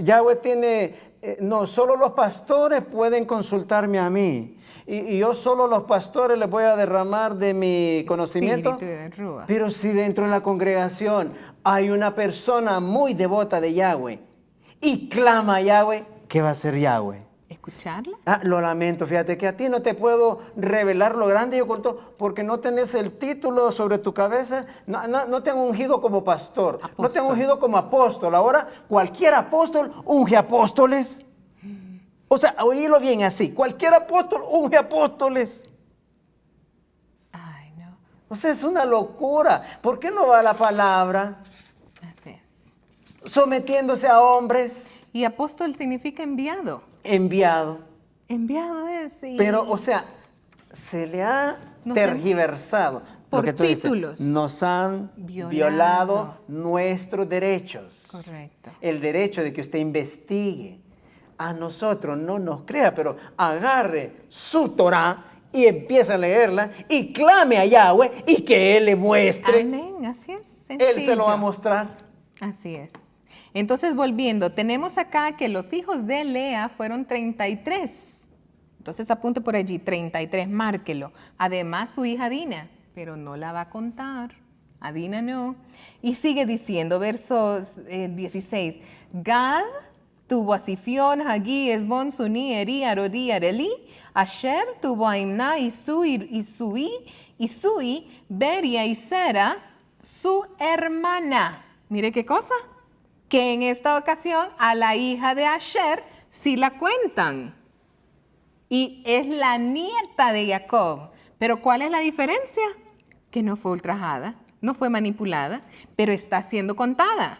Yahweh tiene, no, solo los pastores pueden consultarme a mí. Y yo solo a los pastores les voy a derramar de mi conocimiento. Espíritu de Ruach. Pero si dentro de la congregación hay una persona muy devota de Yahweh y clama a Yahweh, ¿qué va a hacer Yahweh? ¿Escucharla? Lo lamento, fíjate que a ti no te puedo revelar lo grande y oculto porque no tenés el título sobre tu cabeza, no te han ungido como pastor, no te han ungido como apóstol. Ahora cualquier apóstol unge apóstoles. O sea, oílo bien así, cualquier apóstol unge apóstoles. Ay, no. O sea, es una locura. ¿Por qué no va la palabra Así es. sometiéndose a hombres? Y apóstol significa enviado. Enviado. Enviado es. Sí. Pero, o sea, se le ha Nos tergiversado. por Lo que tú dices, títulos. nos han Violado. violado nuestros derechos. Correcto. El derecho de que usted investigue. A nosotros no nos crea, pero agarre su Torah y empieza a leerla y clame a Yahweh y que Él le muestre. Amén, así es. Él se lo va a sencillo. mostrar. Así es. Entonces, volviendo, tenemos acá que los hijos de Lea fueron 33. Entonces, apunte por allí, 33, márquelo. Además, su hija Dina, pero no la va a contar. A Dina no. Y sigue diciendo, versos 16. Gad tuvo a Sifión, Hagí, Esbón, Suní, Eri, Arodí, Arelí. Asher tuvo a Imná, Isui, Beria y Sera, su hermana. Mire qué cosa. Que en esta ocasión a la hija de Asher sí la cuentan. Y es la nieta de Jacob. Pero ¿cuál es la diferencia? Que no fue ultrajada, no fue manipulada, pero está siendo contada.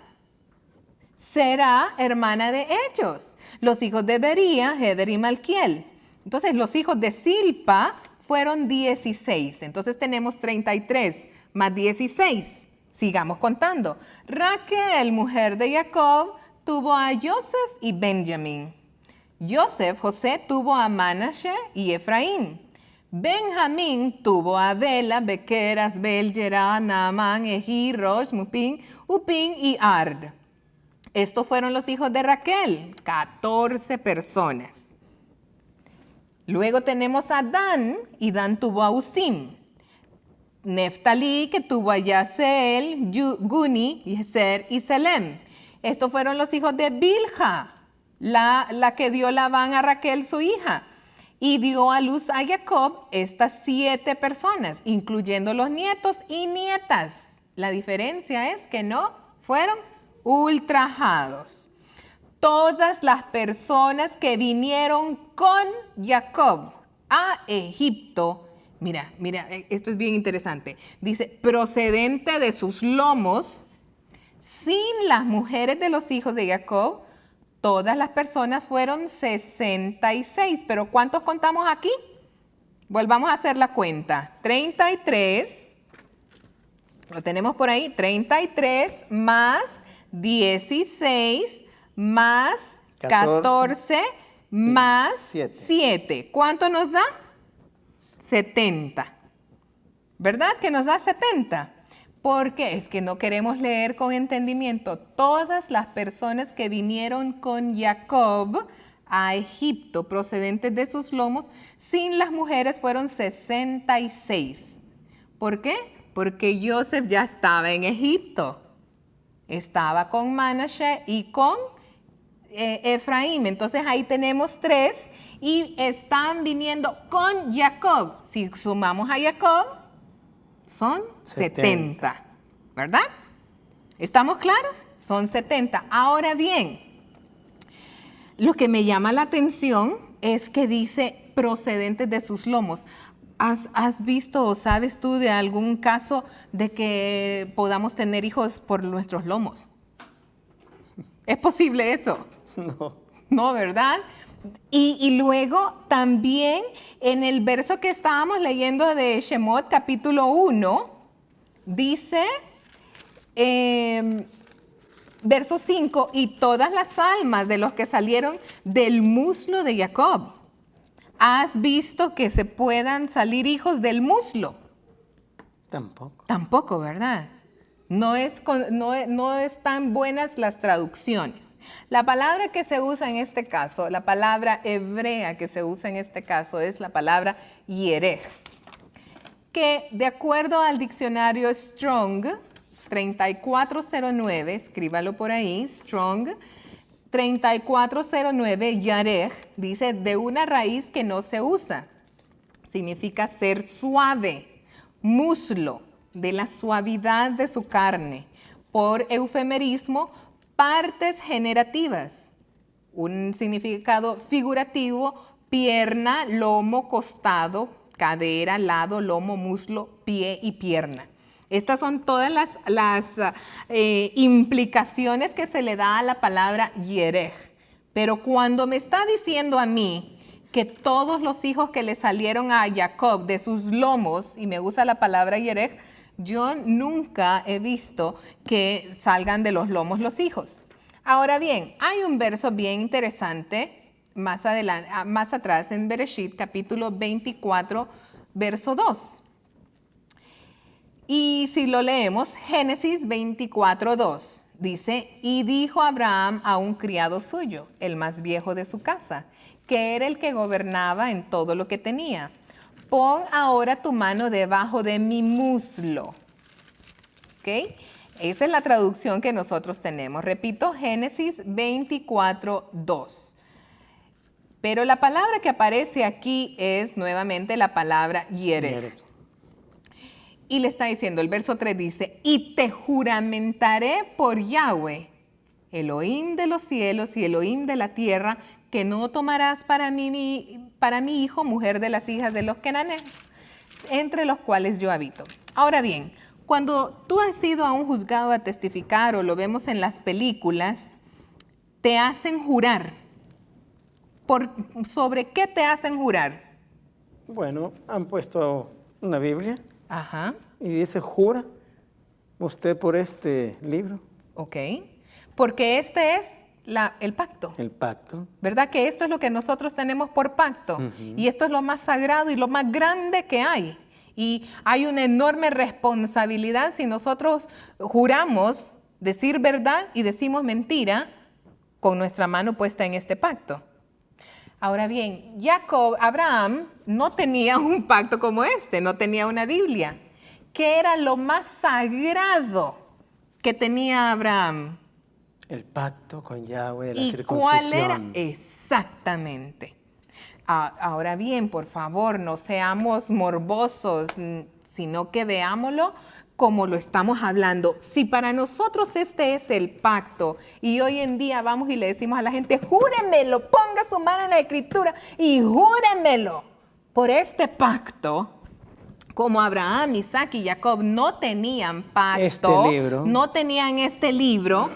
Será hermana de ellos. Los hijos de Bería, Heder y Malquiel. Entonces los hijos de Silpa fueron 16. Entonces tenemos 33 más 16. Sigamos contando. Raquel, mujer de Jacob, tuvo a Joseph y Benjamín. José tuvo a Manashe y Efraín. Benjamín tuvo a Bela, Bequer, Asbel, Jerá, Naamán, Ejí, Rosh, Mupín, Upín y Ard. Estos fueron los hijos de Raquel, 14 personas. Luego tenemos a Dan, y Dan tuvo a Usim. Neftalí, que tuvo a Yaseel, Guni, Yeser y Selem. Estos fueron los hijos de Bilha, la que dio Labán a Raquel, su hija. Y dio a luz a Jacob estas 7 personas, incluyendo los nietos y nietas. La diferencia es que no fueron ultrajados. Todas las personas que vinieron con Jacob a Egipto, mira, esto es bien interesante. Dice, procedente de sus lomos, sin las mujeres de los hijos de Jacob, todas las personas fueron 66. ¿Pero cuántos contamos aquí? Volvamos a hacer la cuenta. 33, lo tenemos por ahí, 33 más 16 más 14 más 7. ¿Cuánto nos da? 70. ¿Verdad que nos da 70? Porque es que no queremos leer con entendimiento. Todas las personas que vinieron con Jacob a Egipto, procedentes de sus lomos, sin las mujeres fueron 66. ¿Por qué? Porque Joseph ya estaba en Egipto. Estaba con Manashe y con Efraín. Entonces ahí tenemos 3 y están viniendo con Jacob. Si sumamos a Jacob, son 70, ¿verdad? ¿Estamos claros? Son 70. Ahora bien, lo que me llama la atención es que dice procedentes de sus lomos. ¿Has visto o sabes tú de algún caso de que podamos tener hijos por nuestros lomos? ¿Es posible eso? No. No, ¿verdad? Y luego también en el verso que estábamos leyendo de Shemot capítulo 1, dice, verso 5, y todas las almas de los que salieron del muslo de Jacob, ¿Has visto que se puedan salir hijos del muslo? Tampoco. Tampoco, ¿verdad? No están buenas las traducciones. La palabra que se usa en este caso, la palabra hebrea que se usa en este caso es la palabra yerej, que de acuerdo al diccionario Strong 3409, escríbalo por ahí, Strong 3409, yarej, dice de una raíz que no se usa. Significa ser suave, muslo, de la suavidad de su carne. Por eufemerismo, partes generativas. Un significado figurativo, pierna, lomo, costado, cadera, lado, lomo, muslo, pie y pierna. Estas son todas las implicaciones que se le da a la palabra yerej. Pero cuando me está diciendo a mí que todos los hijos que le salieron a Jacob de sus lomos, y me usa la palabra yerej, yo nunca he visto que salgan de los lomos los hijos. Ahora bien, hay un verso bien interesante más atrás en Bereshit, capítulo 24, verso 2. Y si lo leemos, Génesis 24, 2, dice, y dijo Abraham a un criado suyo, el más viejo de su casa, que era el que gobernaba en todo lo que tenía. Pon ahora tu mano debajo de mi muslo. ¿Ok? Esa es la traducción que nosotros tenemos. Repito, Génesis 24, 2. Pero la palabra que aparece aquí es nuevamente la palabra yerej. Y le está diciendo, el verso 3 dice, y te juramentaré por Yahweh, Elohim de los cielos y Elohim de la tierra, que no tomarás para mi hijo mujer de las hijas de los cananeos, entre los cuales yo habito. Ahora bien, cuando tú has ido a un juzgado a testificar o lo vemos en las películas, te hacen jurar. ¿Sobre qué te hacen jurar? Bueno, han puesto una Biblia. Ajá. Y dice, jura usted por este libro. Ok. Porque este es el pacto. El pacto. ¿Verdad? Que esto es lo que nosotros tenemos por pacto. Y esto es lo más sagrado y lo más grande que hay. Y hay una enorme responsabilidad si nosotros juramos decir verdad y decimos mentira con nuestra mano puesta en este pacto. Ahora bien, Abraham no tenía un pacto como este, no tenía una Biblia. ¿Qué era lo más sagrado que tenía Abraham? El pacto con Yahweh de la ¿Y circuncisión. cuál era? Exactamente. Ahora bien, por favor, no seamos morbosos, sino que veámoslo como lo estamos hablando. Si para nosotros este es el pacto y hoy en día vamos y le decimos a la gente, júremelo, ponga su mano en la escritura y júremelo por este pacto. Como Abraham, Isaac y Jacob no tenían pacto, no tenían este libro,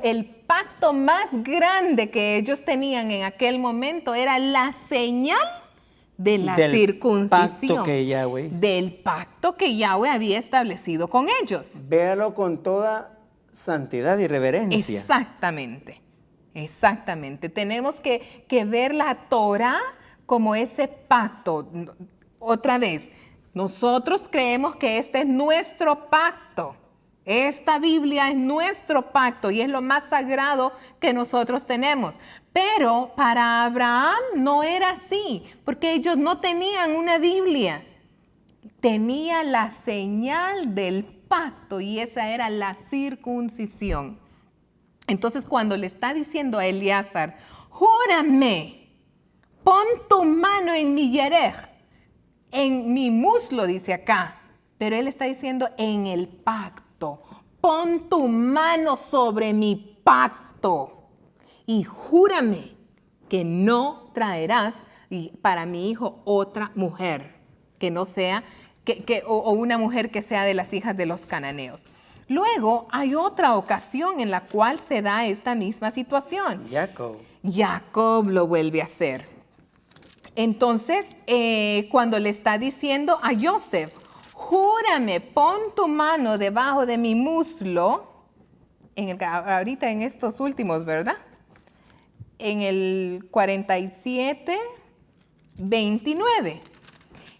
el pacto más grande que ellos tenían en aquel momento era la señal de la circuncisión, del pacto que Yahweh había establecido con ellos. Véalo con toda santidad y reverencia. Exactamente, exactamente. Tenemos que ver la Torah como ese pacto. Otra vez, nosotros creemos que este es nuestro pacto. Esta Biblia es nuestro pacto y es lo más sagrado que nosotros tenemos. Pero para Abraham no era así, porque ellos no tenían una Biblia. Tenía la señal del pacto y esa era la circuncisión. Entonces cuando le está diciendo a Eleazar, júrame, pon tu mano en mi yerej, en mi muslo, dice acá, pero él está diciendo en el pacto. Pon tu mano sobre mi pacto y júrame que no traerás para mi hijo otra mujer, que no sea, o una mujer que sea de las hijas de los cananeos. Luego hay otra ocasión en la cual se da esta misma situación. Jacob lo vuelve a hacer. Entonces, cuando le está diciendo a Joseph, júrame, pon tu mano debajo de mi muslo, ahorita en estos últimos, ¿verdad? En el 47, 29.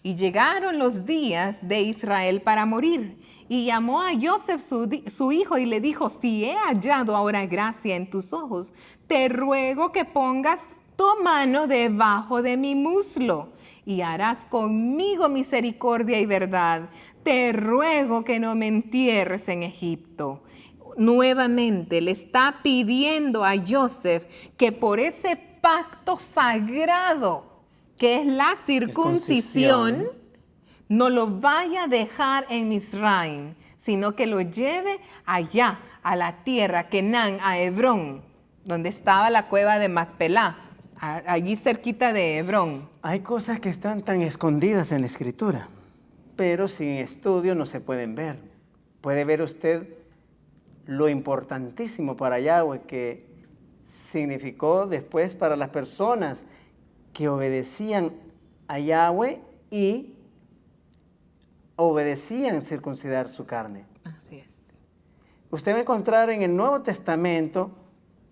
Y llegaron los días de Israel para morir. Y llamó a Joseph su hijo y le dijo, si he hallado ahora gracia en tus ojos, te ruego que pongas tu mano debajo de mi muslo y harás conmigo misericordia y verdad. Te ruego que no me entierres en Egipto. Nuevamente le está pidiendo a Joseph que por ese pacto sagrado que es la circuncisión, no lo vaya a dejar en Misraim, sino que lo lleve allá, a la tierra, Canaán, a Hebrón, donde estaba la cueva de Macpelá, allí cerquita de Hebrón. Hay cosas que están tan escondidas en la Escritura, pero sin estudio no se pueden ver. Puede ver usted lo importantísimo para Yahweh que significó después para las personas que obedecían a Yahweh y obedecían circuncidar su carne. Así es. Usted va a encontrar en el Nuevo Testamento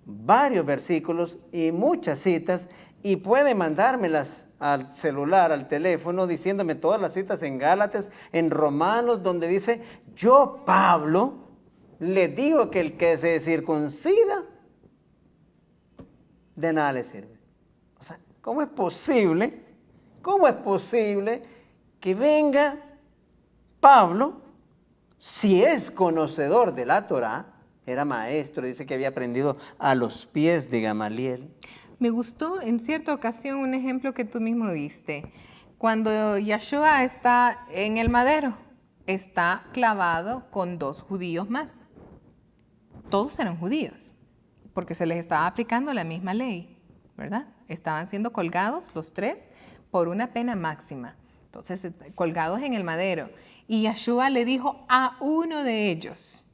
varios versículos y muchas citas y puede mandármelas al celular, al teléfono, diciéndome todas las citas en Gálatas, en Romanos, donde dice, yo, Pablo, le digo que el que se circuncida, de nada le sirve. O sea, ¿cómo es posible que venga Pablo, si es conocedor de la Torá, era maestro, dice que había aprendido a los pies de Gamaliel? Me gustó en cierta ocasión un ejemplo que tú mismo diste. Cuando Yeshua está en el madero, está clavado con 2 judíos más. Todos eran judíos, porque se les estaba aplicando la misma ley, ¿verdad? Estaban siendo colgados los 3 por una pena máxima. Entonces, colgados en el madero. Y Yeshua le dijo a uno de ellos,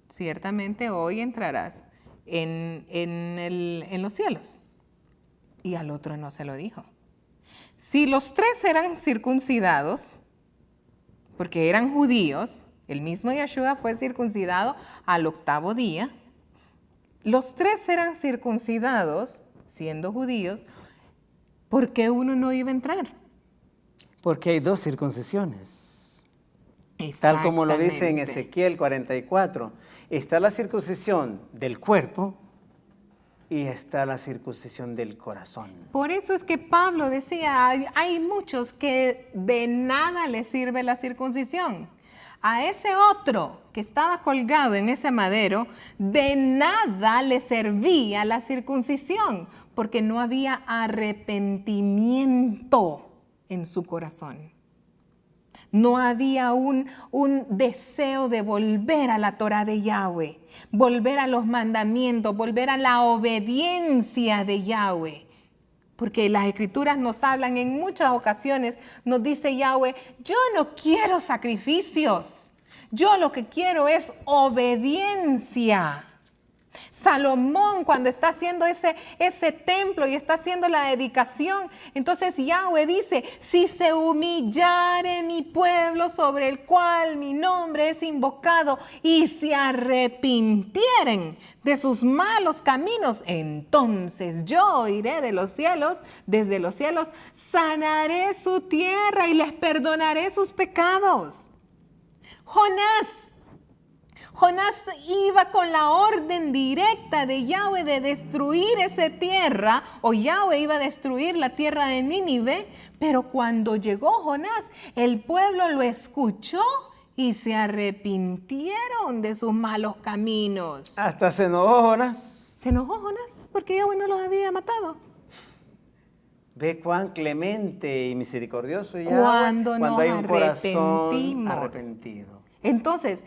ciertamente hoy entrarás en los cielos. Y al otro no se lo dijo. Si los 3 eran circuncidados, porque eran judíos, el mismo Yeshua fue circuncidado al 8º día, los 3 eran circuncidados, siendo judíos, ¿por qué uno no iba a entrar? Porque hay 2 circuncisiones. Tal como lo dice en Ezequiel 44. Está la circuncisión del cuerpo y está la circuncisión del corazón. Por eso es que Pablo decía, hay muchos que de nada les sirve la circuncisión. A ese otro que estaba colgado en ese madero, de nada le servía la circuncisión, porque no había arrepentimiento en su corazón. No había un deseo de volver a la Torá de Yahweh, volver a los mandamientos, volver a la obediencia de Yahweh. Porque las Escrituras nos hablan en muchas ocasiones, nos dice Yahweh, yo no quiero sacrificios, yo lo que quiero es obediencia. Salomón, cuando está haciendo ese templo y está haciendo la dedicación, entonces Yahweh dice, si se humillare mi pueblo sobre el cual mi nombre es invocado y se arrepintieren de sus malos caminos, entonces yo iré de los cielos, desde los cielos, sanaré su tierra y les perdonaré sus pecados. Jonás iba con la orden directa de Yahweh de destruir esa tierra, o Yahweh iba a destruir la tierra de Nínive, pero cuando llegó Jonás, el pueblo lo escuchó y se arrepintieron de sus malos caminos. Hasta se enojó Jonás. ¿Se enojó Jonás porque Yahweh no los había matado? Ve cuán clemente y misericordioso Yahweh Cuando hay un corazón arrepentimos. arrepentido. Entonces,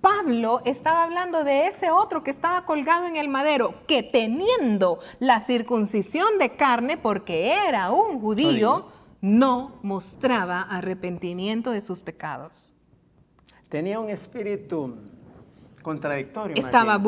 Pablo estaba hablando de ese otro que estaba colgado en el madero, que teniendo la circuncisión de carne, porque era un judío, no mostraba arrepentimiento de sus pecados. Tenía un espíritu contradictorio. Estaba más bien.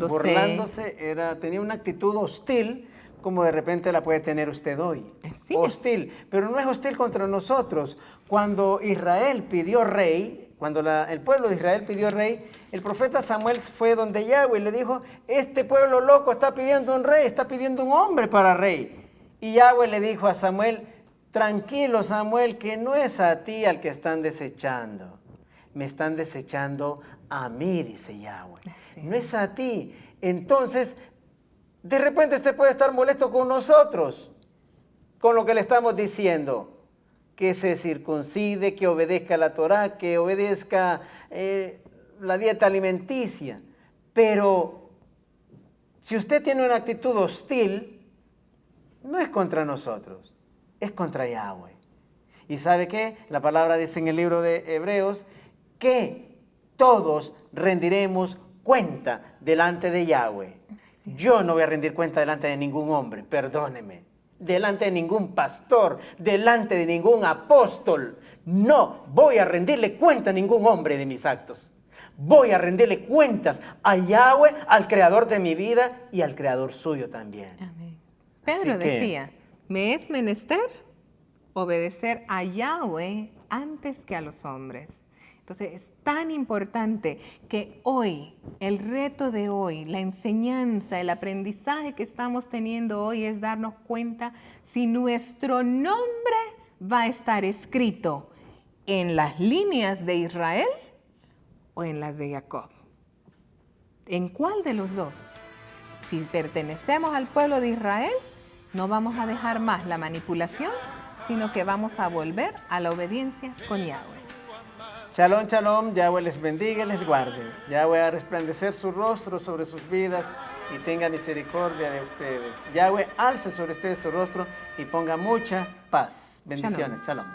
burlándose. Tenía una actitud hostil, como de repente la puede tener usted hoy. Así es. Hostil, pero no es hostil contra nosotros. Cuando Israel pidió rey, cuando el pueblo de Israel pidió rey, el profeta Samuel fue donde Yahweh y le dijo, este pueblo loco está pidiendo un rey, está pidiendo un hombre para rey. Y Yahweh le dijo a Samuel, tranquilo Samuel, que no es a ti al que están desechando. Me están desechando a mí, dice Yahweh. Así No es a ti. Entonces, de repente usted puede estar molesto con nosotros, con lo que le estamos diciendo. Que se circuncide, que obedezca la Torá, que obedezca la dieta alimenticia. Pero si usted tiene una actitud hostil, no es contra nosotros, es contra Yahweh. ¿Y sabe qué? La palabra dice en el libro de Hebreos que todos rendiremos cuenta delante de Yahweh. Yo no voy a rendir cuenta delante de ningún hombre, perdóneme. Delante de ningún pastor, delante de ningún apóstol. No voy a rendirle cuenta a ningún hombre de mis actos. Voy a rendirle cuentas a Yahweh, al creador de mi vida y al creador suyo también. Amén. Pedro Así que- decía, me es menester obedecer a Yahweh antes que a los hombres. Entonces es tan importante que hoy, el reto de hoy, la enseñanza, el aprendizaje que estamos teniendo hoy es darnos cuenta si nuestro nombre va a estar escrito en las líneas de Israel o en las de Jacob. ¿En cuál de los dos? Si pertenecemos al pueblo de Israel, no vamos a dejar más la manipulación, sino que vamos a volver a la obediencia con Yahweh. Shalom, shalom, Yahweh les bendiga y les guarde. Yahweh a resplandecer su rostro sobre sus vidas y tenga misericordia de ustedes. Yahweh alce sobre ustedes su rostro y ponga mucha paz. Bendiciones, shalom.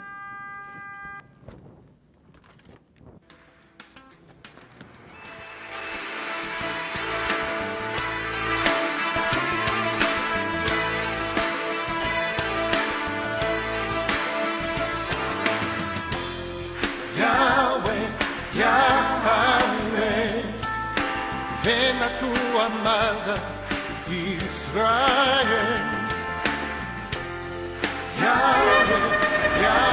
Yahweh, Yahweh, ven a tu amada Israel. Yahweh, Yahweh.